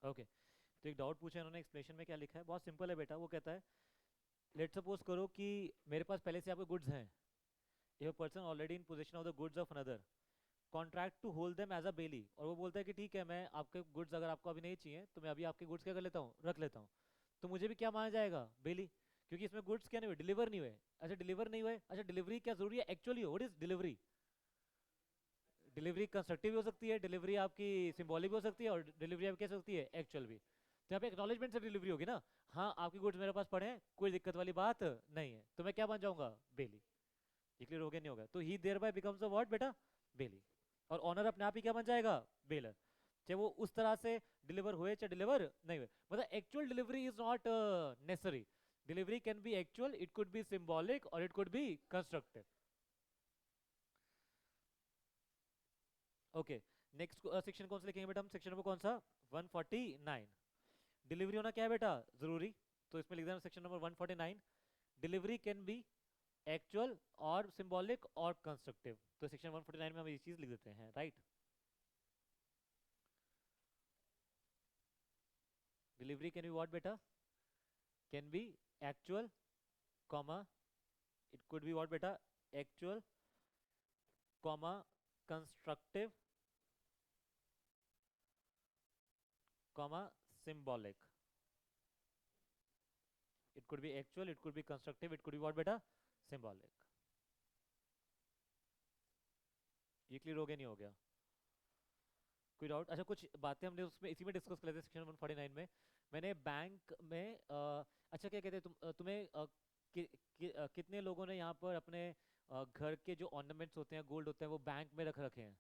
Okay, तो एक doubt पूछा इन्होंने, एक्सप्लेनेशन में क्या लिखा है, बहुत सिंपल है बेटा। वो कहता है लेट सपोज करो कि मेरे पास पहले से आपके गुड्स हैं, एक person already in position of the goods of another, contract to hold them as a bailee, और वो बोलता है कि ठीक है, मैं आपके गुड्स अगर आपको अभी नहीं चाहिए तो मैं अभी आपके गुड्स क्या कर लेता हूँ, रख लेता हूँ। तो मुझे भी क्या माना जाएगा, बेली, क्योंकि इसमें गुड्स क्या नहीं हुए, डिलीवर नहीं हुए। अच्छा डिलीवर नहीं हुए, अच्छा डिलीवरी क्या जरूरी है, एक्चुअली हो, what is delivery? Delivery constructive भी हो सकती है, डिलीवरी आपकी सिंबॉलिक भी हो सकती है, और डिलीवरी आपकी कैसे होती है, एक्चुअल भी। तो यहाँ पे एक्नॉलेजमेंट से डिलीवरी होगी ना। हाँ आपकी गुड्स मेरे पास पड़े हैं, कोई दिक्कत वाली बात नहीं है, तो मैं क्या बन जाऊंगा, बेली। ये क्लियर हो गया नहीं होगा? तो he thereby becomes a what बेटा, बेली। और ऑनर अपने आप ही क्या बन जाएगा, बेलर। चाहे वो उस तरह से डिलीवर हुए चाहे डिलीवर नहीं हुए, मतलब actual delivery is not necessary. Delivery can be actual, it could be symbolic, और it could be constructive. Okay, next section कौन सा लिखेंगे बेटा हम, सेक्शन नंबर कौन सा, 149। डिलीवरी होना क्या है बेटा, जरूरी। तो इसमें लिख देना section number 149, delivery can be actual और सिंबॉलिक और कंस्ट्रक्टिव। तो सेक्शन 149 में हम ये चीज लिख देते हैं, right. Delivery can be what बेटा, can be actual, comma, it could be what बेटा, actual, comma, constructive, comma, symbolic. It could be actual, it could be constructive, it could be what बेटा, सिंबॉलिक। ये clear हो गया नहीं हो गया? कोई डाउट? अच्छा कुछ बातें हमने उसमें इसी में डिस्कस कर लेते हैं सेक्शन 149 में। मैंने बैंक में अच्छा क्या कहते हैं तुम्हें कितने लोगों ने यहाँ पर अपने घर के जो ऑर्नामेंट्स होते हैं, गोल्ड होते हैं, वो बैंक में रख रखे हैं?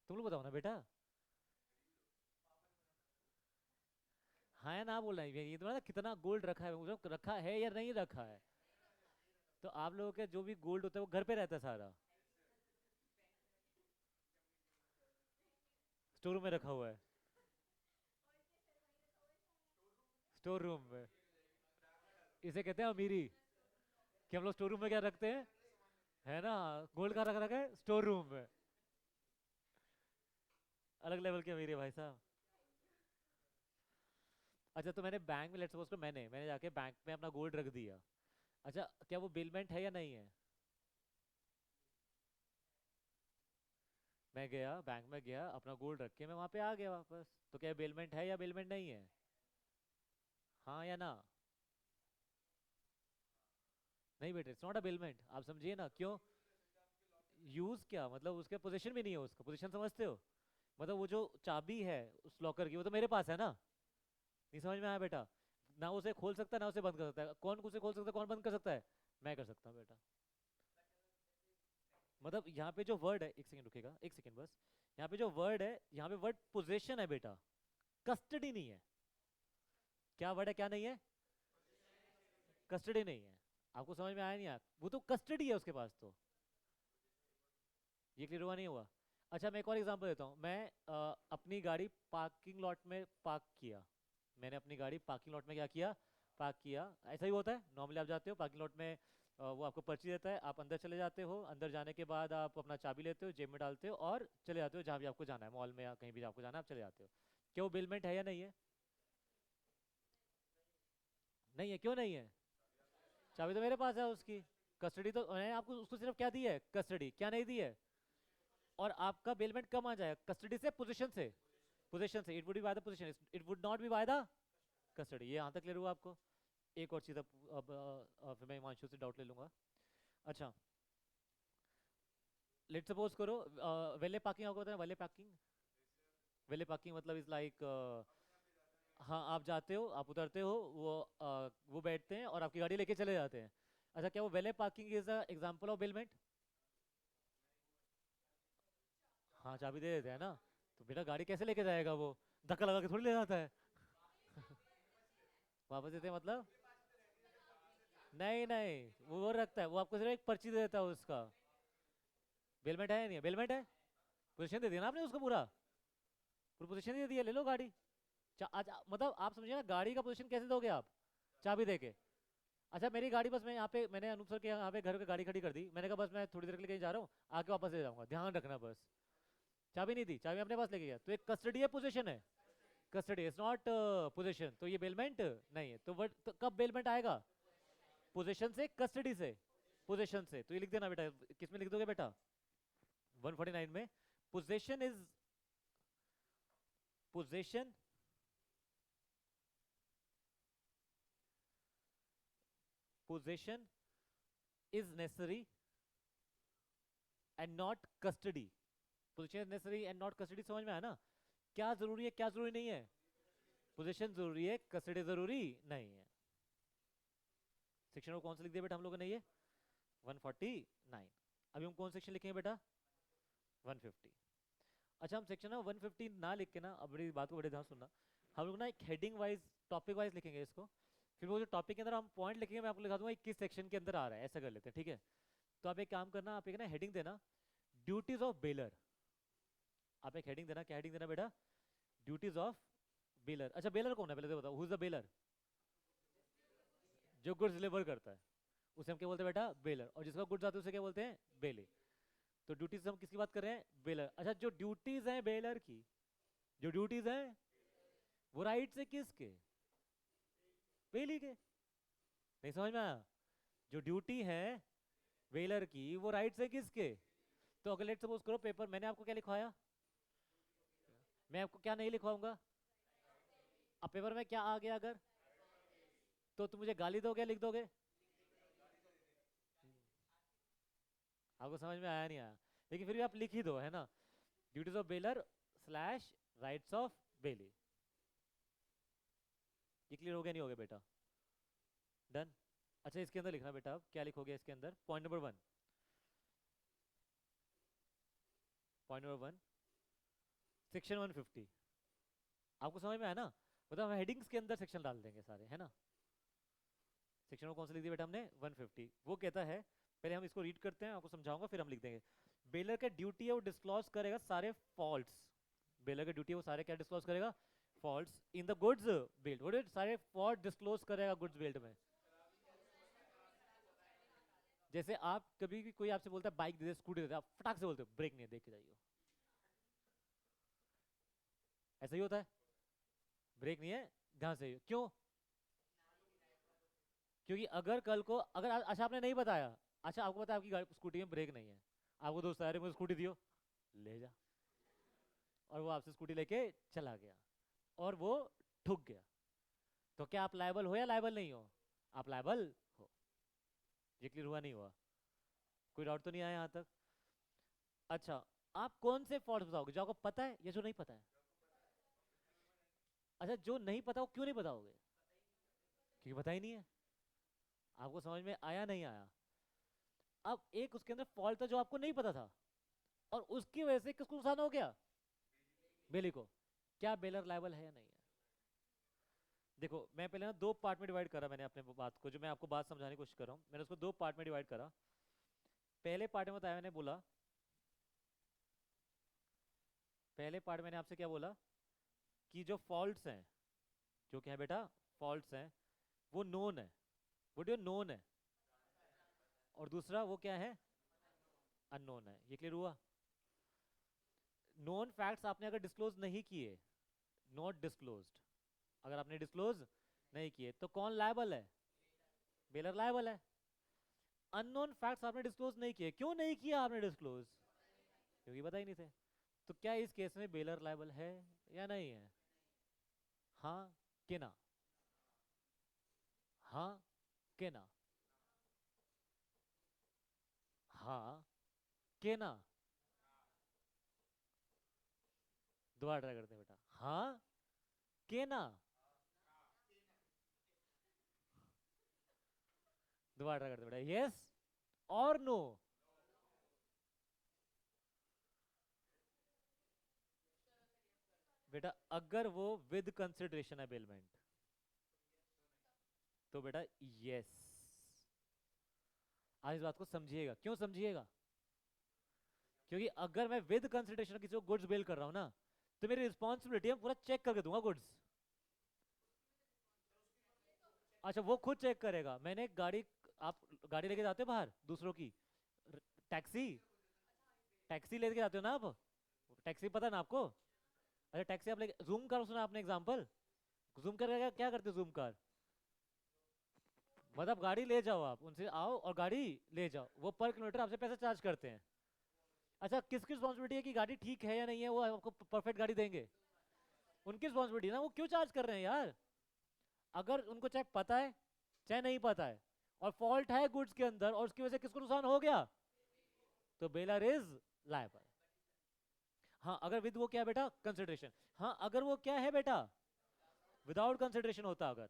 तुम लोग बताओ ना बेटा। हाँ या ना बोलना है, ये तुम्हारा कितना गोल्ड रखा है, मुझे रखा है या नहीं रखा है। तो आप लोगों के जो भी गोल्ड होता है वो घर पे रहता है सारा, स्टोर रूम में रखा हुआ है, स्टोर रूम में। इसे कहते हैं अमीरी, कि हम लोग स्टोर रूम में क्या रखते हैं, है ना, गोल्ड का रख रखा है स्टोर रूम में। अलग लेवल की अमीरी है भाई साहब। अच्छा तो मैंने बैंक में, लेट्स सपोज करो मैंने जाके बैंक में अपना गोल्ड रख दिया। अच्छा क्या वो बेलमेंट है या नहीं है? मैं गया बैंक में, गया अपना गोल्ड रख के मैं वहां पे आ गया वापस, तो क्या बेलमेंट है या बेलमेंट नहीं है? हाँ या ना? नहीं बेटे, इट्स नॉट अ बेलमेंट, आप समझिए ना, क्यों? यूज क्या मतलब, उसके पोजीशन भी नहीं है, उसका पोजीशन समझते हो? मतलब वो जो चाबी है उस लॉकर की, वो तो मेरे पास है ना। नहीं समझ में आया बेटा? ना उसे खोल सकता है ना उसे बंद कर सकता है, कौन उसे खोल सकता है कौन बंद कर सकता है, मैं कर सकता हूँ बेटा। मतलब यहाँ पे जो वर्ड है, एक सेकंड रुकेगा, एक सेकंड बस। यहाँ पे जो वर्ड है, यहाँ पे वर्ड पोजेशन है बेटा, कस्टडी नहीं है। क्या वर्ड है, क्या नहीं है, कस्टडी नहीं है। आपको समझ में आया नहीं आया, वो तो कस्टडी है उसके पास तो। ये क्लियर हुआ नहीं हुआ? अच्छा मैं एक और एग्जांपल देता हूँ। मैं अपनी गाड़ी पार्किंग लॉट में पार्क किया। मैंने अपनी गाड़ी पार्किंग लॉट में क्या किया, पार्क किया। ऐसा ही होता है नॉर्मली, आप जाते हो पार्किंग लॉट में, वो आपको पर्ची देता है, आप अंदर चले जाते हो, अंदर जाने के बाद आप अपना चाबी लेते हो, जेब में डालते हो और चले जाते हो जहाँ भी आपको जाना है, मॉल में या कहीं भी आपको जाना है आप चले जाते हो। क्या वो बिलमेंट है या नहीं है? नहीं है, क्यों नहीं है? चाबी तो मेरे पास है उसकी। कस्टडी तो मैंने आपको उसको सिर्फ क्या दी है, कस्टडी, क्या नहीं दी है। और आपका बेलमेंट कब आ जाएगा, कस्टडी से, पोजीशन से? पोजीशन से, it would be by the position, it would not be by the custody. ये यहाँ तक क्लियर हुआ आपको? एक और चीज अब फिर मैं हिमांशु से डाउट ले लूंगा। अच्छा लेट सपोज करो, वेले पार्किंग आपको पता है, वेले पार्किंग? वेले पार्किंग मतलब इज लाइक, हाँ आप जाते हो, आप उतरते हो, वो बैठते हैं और आपकी गाड़ी लेके चले जाते हैं। अच्छा क्या वो वेले parking is a example of bailment? हाँ चाबी दे देते हैं ना। तो बेटा गाड़ी कैसे लेके जाएगा वो, धक्का लगा के थोड़ी ले जाता है। वापस देते हैं मतलब? नहीं नहीं, वो रखता है, वो आपको सिर्फ एक पर्ची दे देता है उसका। बेलमेंट है या नहीं है, बेलमेंट है। पोजीशन दे दिया ना आपने उसको, पूरा पूरी पोजीशन दे दिया, ले लो गाड़ी। मतलब आप समझिए ना, गाड़ी का पोजीशन कैसे दोगे आप, चाबी देके। अच्छा मेरी गाड़ी बस मैं यहाँ पे मैंने अनूप सर के यहाँ पे घर पे गाड़ी खड़ी कर दी, मैंने कहा बस मैं थोड़ी देर के लिए कहीं जा रहा हूँ, आके वापस ले जाऊंगा, ध्यान रखना बस। चाबी नहीं दी, चाबी अपने पास लेके गया, तो एक कस्टडी है पोजीशन है? कस्टडी इज नॉट पोजीशन, तो ये बेलमेंट नहीं है। तो कब बेलमेंट आएगा? पोजीशन से, कस्टडी से, पोजीशन से। तो ये लिख देना बेटा, किस में लिख दोगे बेटा? 149 में। Position is, position position is necessary and not custody. Position is necessary and not custody, समझ में आया ना? क्या जरूरी है क्या जरूरी नहीं है? पोजीशन जरूरी है, कस्टडी जरूरी नहीं है। सेक्शन कौन सा लिख दिया बेटा हम लोगों ने? ये 149। अभी हम कौन सेक्शन लिखेंगे बेटा? 150। अच्छा हम सेक्शन ना 150 ना लिख के ना, अब बड़ी बात को बड़े ध्यान सुनना, हम लोग ना एक हेडिंग वाइज टॉपिक वाइज लिखेंगे इसको। फिर वो जो टॉपिक के अंदर हम पॉइंट लिखेंगे, मैं आपको लिखा दूंगा किस सेक्शन के अंदर आ रहा है, ऐसा कर लेते हैं, ठीक है? तो आप एक काम करना, आप एक ना हेडिंग देना, ड्यूटीज ऑफ बेलर। आप एक हेडिंग देना, क्या हेडिंग देना बेटा? Duties of baler. अच्छा बेलर कौन है पहले तो बताओ, हु इज द बेलर? जो गुड्स डिलीवर करता है उसे हम क्या बोलते हैं बेटा? बेलर। और जिसका गुड्स आते हैं उसे क्या बोलते हैं? बेले। तो ड्यूटीज हम किसकी बात कर रहे हैं? बेलर। अच्छा जो ड्यूटीज हैं बेलर की, जो ड्यूटीज हैं वो राइट से किसके? बेली के। नहीं समझ में आया? जो ड्यूटी है बेलर की वो राइट से किसके? तो अगर लेट सपोज करो पेपर मैंने आपको क्या लिखवाया, मैं आपको क्या नहीं लिखवाऊंगा? अब पेपर में क्या आ गया अगर, तो तुम मुझे गाली दोगे लिख दोगे? आपको समझ में आया नहीं आया? लेकिन फिर भी आप लिख ही दो, है ना? Duties of baler slash rights of belly. ये क्लियर हो गया नहीं हो गया बेटा? डन। अच्छा इसके अंदर लिखना बेटा, अब क्या लिखोगे इसके अंदर? Point number 1, point number 1 section 150। आपको समझ में आया ना? मतलब हम हेडिंग्स के अंदर सेक्शन डाल देंगे सारे, है ना? सेक्शन में कौन सा लिख दिया बेटा हमने? 150। वो कहता है, पहले हम इसको रीड करते हैं, आपको समझाऊंगा फिर हम लिख देंगे। बेलर का ड्यूटी है वो डिस्क्लोज करेगा सारे फॉल्ट्स। बेलर का ड्यूटी है वो सारे क्या डिस्क्लोज करेगा? Faults in the goods build. वो सारे फॉल्ट डिस्क्लोज करेगा गुड्स बिल्ड में। जैसे आप कभी भी कोई आपसे बोलता है बाइक दे दे, स्कूटी दे दे, आप फटाक से बोलते हो ब्रेक नहीं है देख के जाइए, ऐसा ही होता है। ब्रेक नहीं है ध्यान से, क्यों? क्योंकि अगर कल को अगर अच्छा आपने नहीं बताया, अच्छा आपको पता है आपकी स्कूटी में ब्रेक नहीं है, आपको दोस्त अरे मुझे स्कूटी दियो, ले जा, और वो आपसे स्कूटी लेके चला गया और वो ठुक गया, तो क्या आप लायबल हो या लायबल नहीं हो? आप लायबल हो। ये क्लियर हुआ नहीं हुआ? कोई डाउट तो नहीं आया यहाँ तक? अच्छा आप कौन से फॉल्ट बताओगे जो आपको पता है या जो नहीं पता है? अच्छा जो नहीं पता वो क्यों नहीं बताओगे? क्योंकि पता ही नहीं है। आपको समझ में आया नहीं आया? अब एक उसके अंदर फॉल्ट था जो आपको नहीं पता था, और उसकी वजह से किसको नुकसान हो गया? बेली को। क्या बेलर लायबल है या नहीं है? देखो मैं पहले ना दो पार्ट में डिवाइड करा मैंने अपने बात को, जो मैं आपको बात समझाने की कोशिश कर रहा हूँ, मैंने उसको दो पार्ट में डिवाइड करा। पहले पार्ट में बताया, मैंने बोला, पहले पार्ट मैंने आपसे क्या बोला कि जो फॉल्ट्स हैं, जो क्या है बेटा? फॉल्ट्स हैं वो नोन है, वो जो नोन है, और दूसरा वो क्या है? अननोन है। ये क्लियर हुआ? नोन फैक्ट्स आपने अगर डिस्क्लोज नहीं किए, नॉट डिस्क्लोज्ड, अगर आपने डिस्क्लोज नहीं किए तो कौन लायबल है? बेलर लायबल है। अननोन फैक्ट्स आपने डिस्क्लोज नहीं किए, क्यों नहीं किया आपने डिस्क्लोज? क्योंकि पता ही नहीं थे। तो क्या इस केस में बेलर लायबल है या नहीं है? हाँ कि ना? हाँ कि ना? हाँ कि ना? दोबारा ट्राई करते हैं बेटा, हाँ कि ना? दोबारा ट्राई करते हैं बेटा, यस और नो? बेटा अगर वो विद कंसिडरेशन है बेलमेंट, तो बेटा यस। आज इस बात को समझिएगा, क्यों समझिएगा? क्योंकि अगर मैं विद कंसिडरेशन किसी को गुड्स बेल कर रहा हूं ना, तो मेरी रिस्पॉन्सिबिलिटी है पूरा चेक करके दूंगा गुड्स। अच्छा वो खुद चेक करेगा। मैंने एक गाड़ी, आप गाड़ी लेके जाते हो बाहर दूसरों की, टैक्सी, टैक्सी लेके जाते हो ना आप, टैक्सी पता है ना आपको। अच्छा टैक्सी आप लेके, जूम कार सुना आपने एग्जांपल, जूम कर क्या क्या करते हो जूम कार, मतलब गाड़ी ले जाओ, आप उनसे आओ और गाड़ी ले जाओ, वो पर किलोमीटर आपसे पैसा चार्ज करते हैं। अच्छा किसकी रिस्पॉन्सिबिलिटी है कि गाड़ी ठीक है या नहीं है, वो आपको परफेक्ट गाड़ी देंगे, उनकी रिस्पॉन्सिबिलिटी है ना, वो क्यों चार्ज कर रहे हैं यार। अगर उनको चाहे पता है चाहे नहीं पता है, और फॉल्ट है गुड्स के अंदर और उसकी वजह से किसको नुकसान हो गया, तो बेलर इज लायबल। हाँ अगर विद वो क्या है बेटा, कंसिडरेशन। हाँ अगर वो क्या है बेटा, विदाउट कंसिडरेशन होता, अगर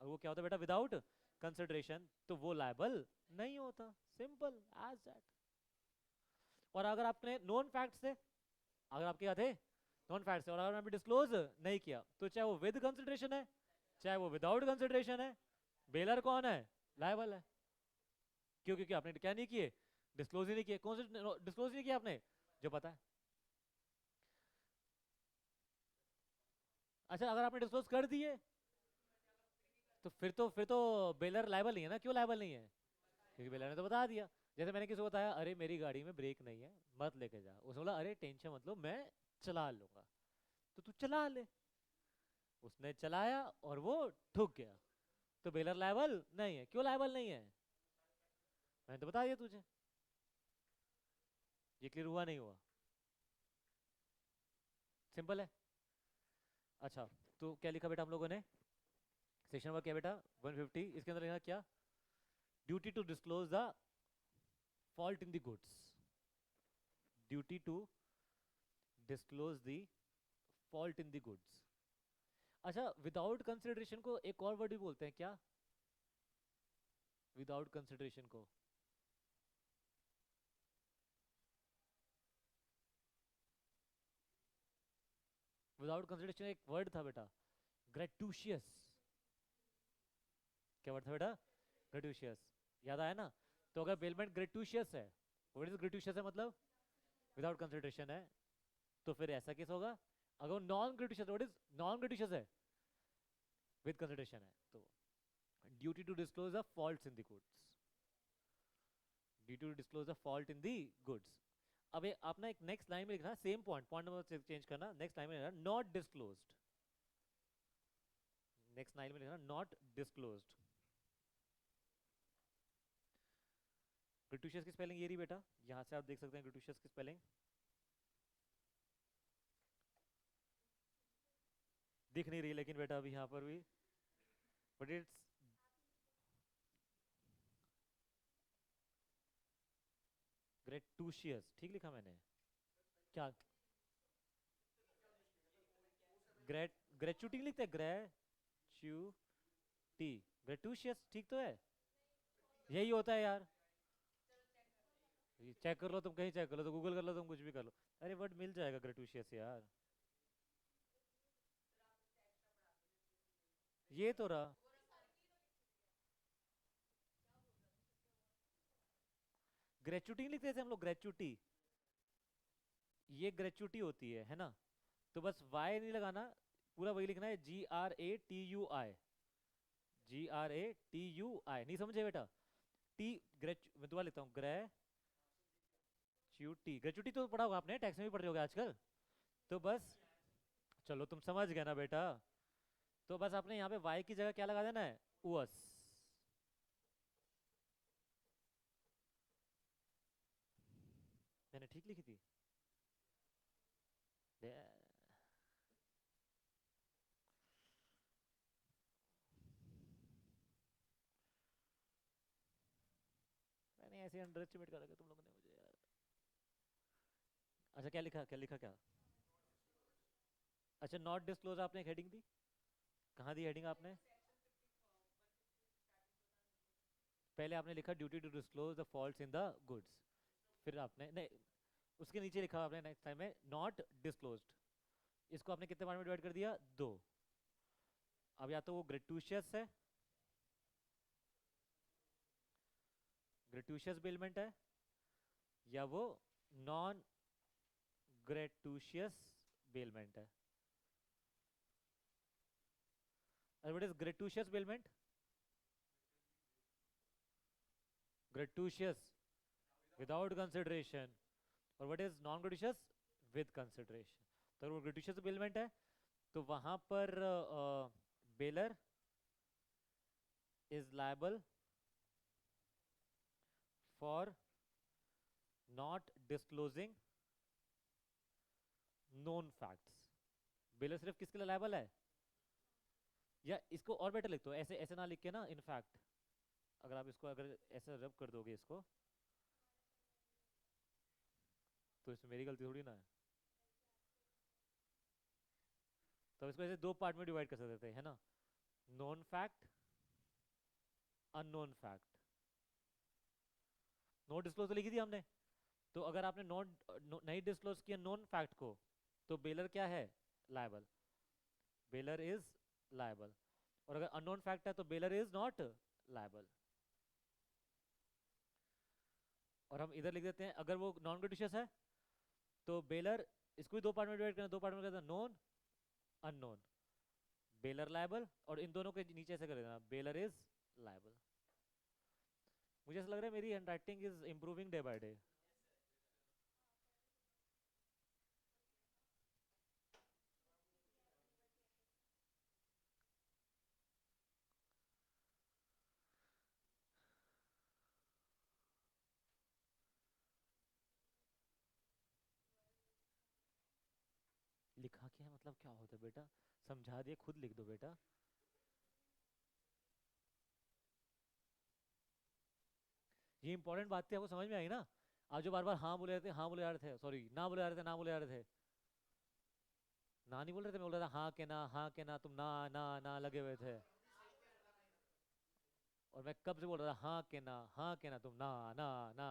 वो क्या होता बेटा विदाउट कंसिडरेशन, तो वो लायबल नहीं होता, सिंपल एज दैट। और अगर आपने नोन फैक्ट से, अगर आपके क्या थे नॉन फैक्ट से, और अगर आपने डिस्क्लोज नहीं किया, तो चाहे वो विद कंसिडरेशन है चाहे वो विदाउट कंसिडरेशन है, बेलर कौन है, लायबल है। क्यों, क्योंकि आपने क्या नहीं किए, डिस्क्लोज ही नहीं किए। कौन से डिस्क्लोज नहीं किया आपने, जो पता है। अच्छा अगर आपने डिस्क्लोज कर दिए, तो फिर तो बेलर लायबल नहीं है ना। क्यों लायबल नहीं है, क्योंकि बेलर ने तो बता दिया। जैसे मैंने किसी को बताया, अरे मेरी गाड़ी में ब्रेक नहीं है मत लेके जा, उसने बोला अरे टेंशन मत लो मैं चला लूंगा, तो तू चला ले। उसने चलाया और वो ठुक गया, तो बेलर लायबल नहीं है। क्यों लायबल नहीं है, मैंने तो बता दिया तुझे। ये क्लियर हुआ नहीं हुआ, सिंपल है। अच्छा तो क्या लिखा बेटा हम लोगों ने, सेक्शन नंबर क्या बेटा 150, इसके अंदर लिखा क्या, duty to disclose the fault in the goods, duty to disclose the fault in the goods. अच्छा विदाउट कंसिडरेशन को एक और वर्ड भी बोलते हैं क्या, विदाउट कंसिडरेशन को, विदाउट कंसिडरेशन एक वर्ड था बेटा, ग्रेटूशियस। क्या वर्ड था बेटा, ग्रेटूशियस, याद आया ना। तो अगर बेलमेंट ग्रेटूशियस है, व्हाट इज ग्रेटूशियस है मतलब विदाउट कंसिडरेशन है, तो फिर ऐसा केस होगा। अगर वो non gratuitous, what is non gratuitous है, विद कंसिडरेशन है, तो duty to disclose the faults in the goods, duty to disclose the fault in the goods. अब आप ना एक नेक्स्ट लाइन में लिखना, same point, point number change करना, नेक्स्ट लाइन में लिखना नॉट डिस्क्लोज्ड, नेक्स्ट लाइन में लिखना नॉट डिस्क्लोज्ड। ग्रेटूशियस की स्पेलिंग ये रही बेटा, यहां से आप देख सकते हैं ग्रेटूशियस की स्पेलिंग, दिख नहीं रही लेकिन बेटा अभी यहाँ पर भी, बट इट्स ग्रेटूशियस, ठीक लिखा मैंने क्या, ग्रेट ग्रेचुटी लिखते हैं, ग्रेचुटी, ग्रेटूशियस ठीक तो है, यही होता है यार। चेक कर लो तुम, कहीं चेक कर लो, तो गूगल कर लो, तुम कुछ भी कर लो, अरे वर्ड मिल जाएगा ग्रेटूशियस यार। ये तो रहा, ग्रेचुटी लिखते थे हम लोग, ग्रेचुटी, ये ग्रेचुटी होती है ना। तो बस वाई नहीं लगाना, पूरा वही लिखना है, GRATUI, GRATUI, नहीं समझे बेटा, टी, ग्रेच मैं दोबारा लेता हूँ, ग्रेचुटी, ग्रेचुटी तो पढ़ा होगा आपने, टैक्स में भी पढ़ रहे होगे आजकल। तो बस चलो तुम समझ गए ना बेटा, तो बस आपने यहाँ पे वाई की जगह क्या लगा देना है, उस। मैंने ठीक लिखी थी, मैंने ऐसे अंडर एस्टिमेट कर रखा तुम लोगों ने मुझे यार। अच्छा क्या लिखा, क्या लिखा क्या, अच्छा नॉट डिस्क्लोज आपने एक हेडिंग दी, कहाँ दी हेडिंग आपने, पहले आपने लिखा duty to disclose the faults in the goods, फिर आपने नहीं, उसके नीचे लिखा आपने नेक्स्ट टाइम में नॉट डिस्क्लोज्ड। इसको आपने कितने पार्ट में डिवाइड कर दिया, दो। अब या तो वो ग्रेटूशियस है, ग्रेटूशियस बेलमेंट है, या वो नॉन ग्रेटूशियस बेलमेंट है। What is gratuitous bailment, gratuitous without consideration, और what is non gratuitous with consideration. तो अगर वो ग्रेटुशियस बिलमेंट है तो वहां पर bailor is liable for not disclosing known facts. Bailor सिर्फ किसके लिए लायबल है, या इसको और बेटर लिख दो, ऐसे ऐसे ना लिख के ना, इनफैक्ट अगर आप इसको अगर ऐसे रब कर दोगे इसको, तो इसमें मेरी गलती थोड़ी ना है। तो इसको ऐसे दो पार्ट में डिवाइड कर सकते थे, है ना, known fact, unknown fact. Note disclose तो लिखी थी हमने, तो अगर आपने नहीं डिस्क्लोज किया नोन फैक्ट को, तो बेलर क्या है, लायबल, बेलर इज लायबल। और अगर अननोन फैक्ट है तो बेलर इज नॉट लायबल। और हम इधर लिख देते हैं, अगर वो नॉन ग्रेटिशियस है तो बेलर, इसको भी दो पार्ट में डिवाइड करना, दो पार्ट में करना, नोन अननोन, बेलर लायबल, और इन दोनों के नीचे से कर देना बेलर इज लायबल। मुझे ऐसा लग रहा है मेरी handwriting is improving day by day. लिखा क्या है मतलब क्या होता है बेटा, समझा दिए, खुद लिख दो बेटा। ये इंपॉर्टेंट बात थी, आपको समझ में आई ना। आप जो बार बार हाँ बोले रहे थे, हाँ बोले जा रहे थे, सॉरी ना बोले जा रहे थे, ना बोले जा रहे थे, ना नहीं बोल रहे थे, मैं बोल रहा था हाँ के ना, हाँ के ना, तुम ना ना ना लगे हुए थे। और मैं कब से बोल रहा था हाँ के ना, हाँ के ना, तुम ना ना ना।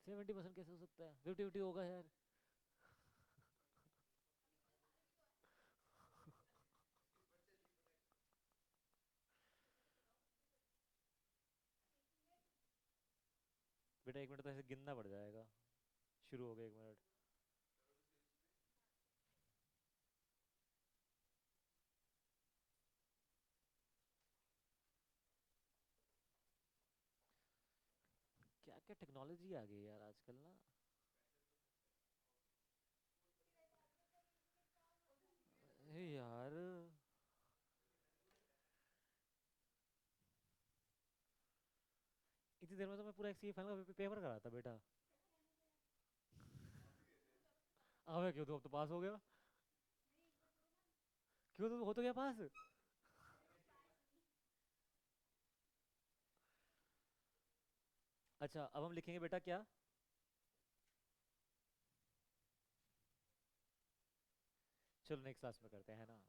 70% कैसे हो सकता है, 50-50 होगा यार। बेटा 1 मिनट तो ऐसे गिनना पड़ जाएगा, शुरू हो गया 1 मिनट। क्या क्या टेक्नोलॉजी आ गई यार आजकल ना। अरे यार, इतनी देर में तो मैं पूरा एक सी फाइनल का पेपर करा था बेटा। अबे क्यों, तो अब तो पास हो गया। क्यों, तो हो तो गया पास। अच्छा अब हम लिखेंगे बेटा क्या, चलो नेक्स्ट क्लास में करते हैं, है ना।